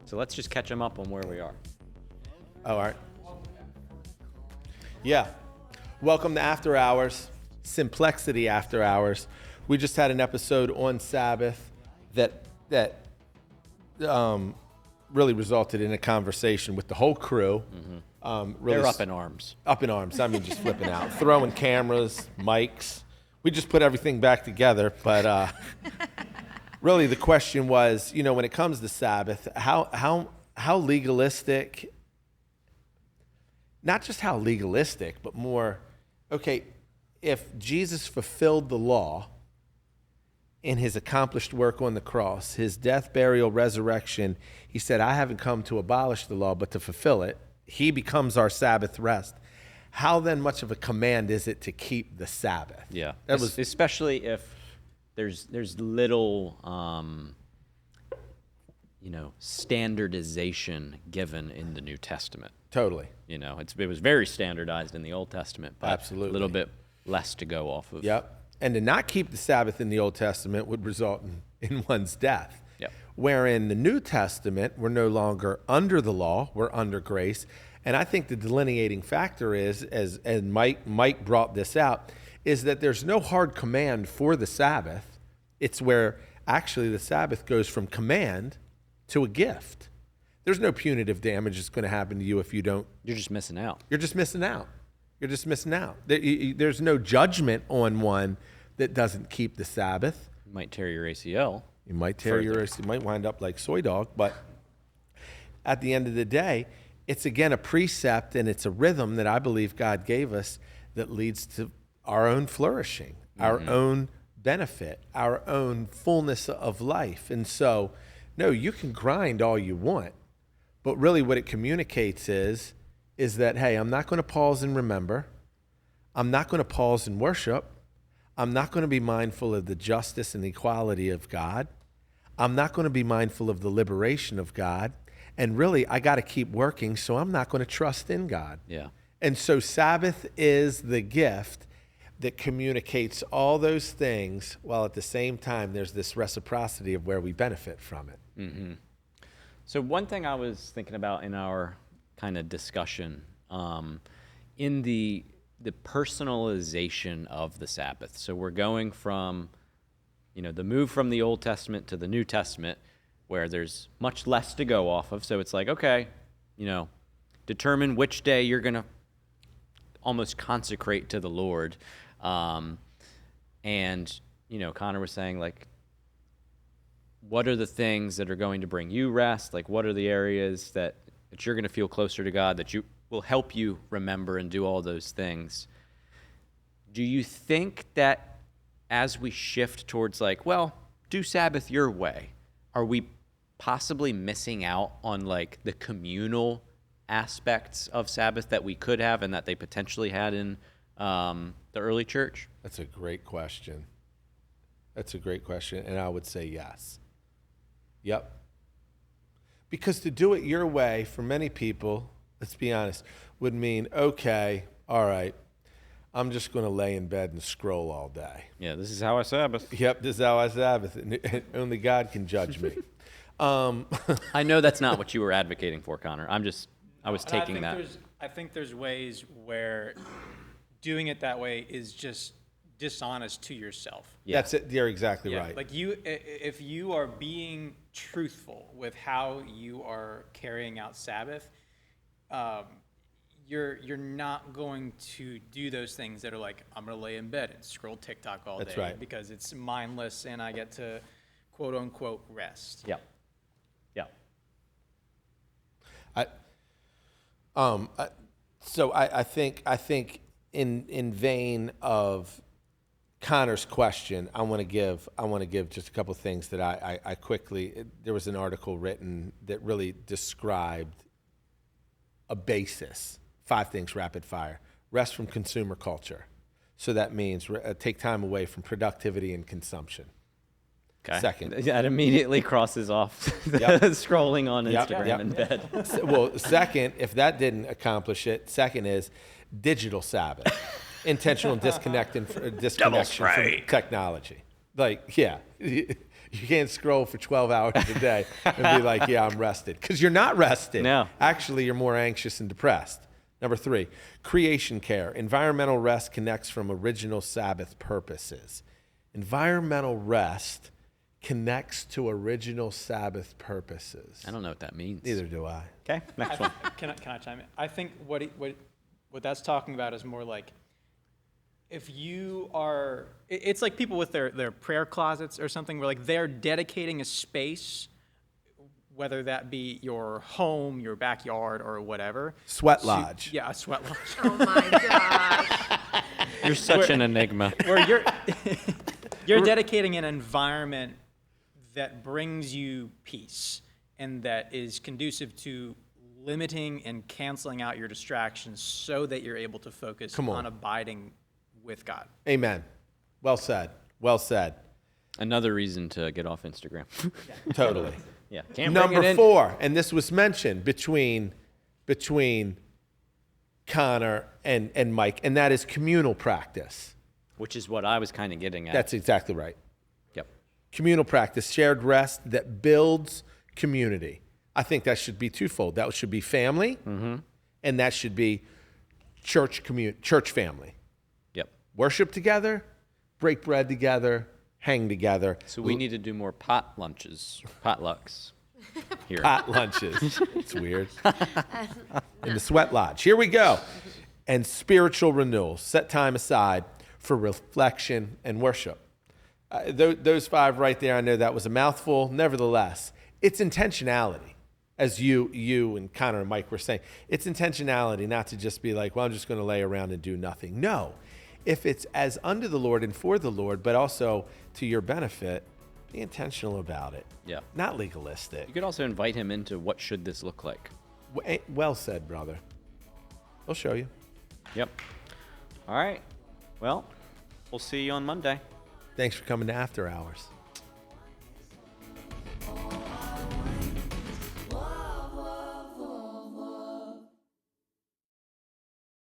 So let's just catch them up on where we are. All right. Yeah. Welcome to After Hours, Simplexity After Hours. We just had an episode on Sabbath that really resulted in a conversation with the whole crew. Mm-hmm. They're up in arms. Up in arms. I mean, just flipping out, throwing cameras, mics. We just put everything back together. But really, the question was, when it comes to Sabbath, how legalistic? Not just how legalistic, but more, okay, if Jesus fulfilled the law in his accomplished work on the cross, his death, burial, resurrection, he said, I haven't come to abolish the law, but to fulfill it. He becomes our Sabbath rest. How then much of a command is it to keep the Sabbath? Yeah, especially if there's little, standardization given in the New Testament. Totally. It was very standardized in the Old Testament, but absolutely, a little bit less to go off of. Yep. And to not keep the Sabbath in the Old Testament would result in one's death. Yep. Where in the New Testament, we're no longer under the law, we're under grace. And I think the delineating factor is, and Mike brought this out, is that there's no hard command for the Sabbath. It's where actually the Sabbath goes from command to a gift. There's no punitive damage that's going to happen to you if you don't. You're just missing out. You're just missing out. You're just missing out. There's no judgment on one that doesn't keep the Sabbath. You might tear your ACL. You might tear your ACL. You might wind up like Soy Dog. But at the end of the day, it's again a precept and it's a rhythm that I believe God gave us that leads to our own flourishing, our own benefit, our own fullness of life. And so, no, you can grind all you want. But really what it communicates is that, hey, I'm not going to pause and remember. I'm not going to pause and worship. I'm not going to be mindful of the justice and equality of God. I'm not going to be mindful of the liberation of God. And really, I got to keep working, so I'm not going to trust in God. Yeah. And so Sabbath is the gift that communicates all those things, while at the same time, there's this reciprocity of where we benefit from it. Mm-hmm. So one thing I was thinking about in our kind of discussion, in the personalization of the Sabbath. So we're going from, the move from the Old Testament to the New Testament, where there's much less to go off of. So it's like, okay, determine which day you're going to almost consecrate to the Lord. And, Connor was saying, like, what are the things that are going to bring you rest? Like, what are the areas that you're going to feel closer to God, that will help you remember and do all those things? Do you think that as we shift towards like, well, do Sabbath your way, are we possibly missing out on like the communal aspects of Sabbath that we could have and that they potentially had in the early church? That's a great question. And I would say yes. Yep. Because to do it your way, for many people, let's be honest, would mean, okay, all right, I'm just going to lay in bed and scroll all day. Yeah, this is how I Sabbath. Yep, this is how I Sabbath. And only God can judge me. I know that's not what you were advocating for, Connor. I was taking that. I think there's ways where doing it that way is just dishonest to yourself. Yeah. That's it. You're exactly right. Like if you are being truthful with how you are carrying out Sabbath, you're not going to do those things that are like, I'm going to lay in bed and scroll TikTok all day. That's right. Because it's mindless and I get to quote unquote rest. Yeah. I think in vein of Connor's question, I want to give just a couple of things that I quickly. There was an article written that really described a basis. 5 things rapid fire. Rest from consumer culture. So that means take time away from productivity and consumption. Okay. Second. That immediately crosses off scrolling on Instagram in bed. Well, second, if that didn't accomplish it, second is digital Sabbath. Intentional disconnection from technology. Like, yeah. You can't scroll for 12 hours a day and be like, yeah, I'm rested. Because you're not rested. No. Actually, you're more anxious and depressed. Number 3, creation care. Environmental rest connects from original Sabbath purposes. Environmental rest connects to original Sabbath purposes. I don't know what that means. Neither do I. Okay, next one. Can I chime in? I think what that's talking about is more like, if you are, it's like people with their prayer closets or something, where like they're dedicating a space, whether that be your home, your backyard, or whatever. Sweat lodge. Yeah, a sweat lodge. Oh my gosh. You're such an enigma. Where you're dedicating an environment that brings you peace and that is conducive to limiting and canceling out your distractions so that you're able to focus on abiding with God. Amen. Well said. Well said. Another reason to get off Instagram. Totally. Yeah. Can't bring it Number in. 4, and this was mentioned between Connor and Mike, and that is communal practice. Which is what I was kind of getting at. That's exactly right. Yep. Communal practice, shared rest that builds community. I think that should be twofold. That should be family, and that should be church family. Yep. Worship together, break bread together, hang together. So we need to do more potlucks here. Hot lunches. It's weird. In the sweat lodge. Here we go. And spiritual renewal. Set time aside for reflection and worship. Those 5 right there, I know that was a mouthful. Nevertheless, it's intentionality. As you and Connor and Mike were saying, it's intentionality, not to just be like, well, I'm just going to lay around and do nothing. No. If it's as unto the Lord and for the Lord, but also to your benefit, be intentional about it. Yeah. Not legalistic. You could also invite him into what should this look like. Well said, brother. I'll show you. Yep. All right. Well, we'll see you on Monday. Thanks for coming to After Hours.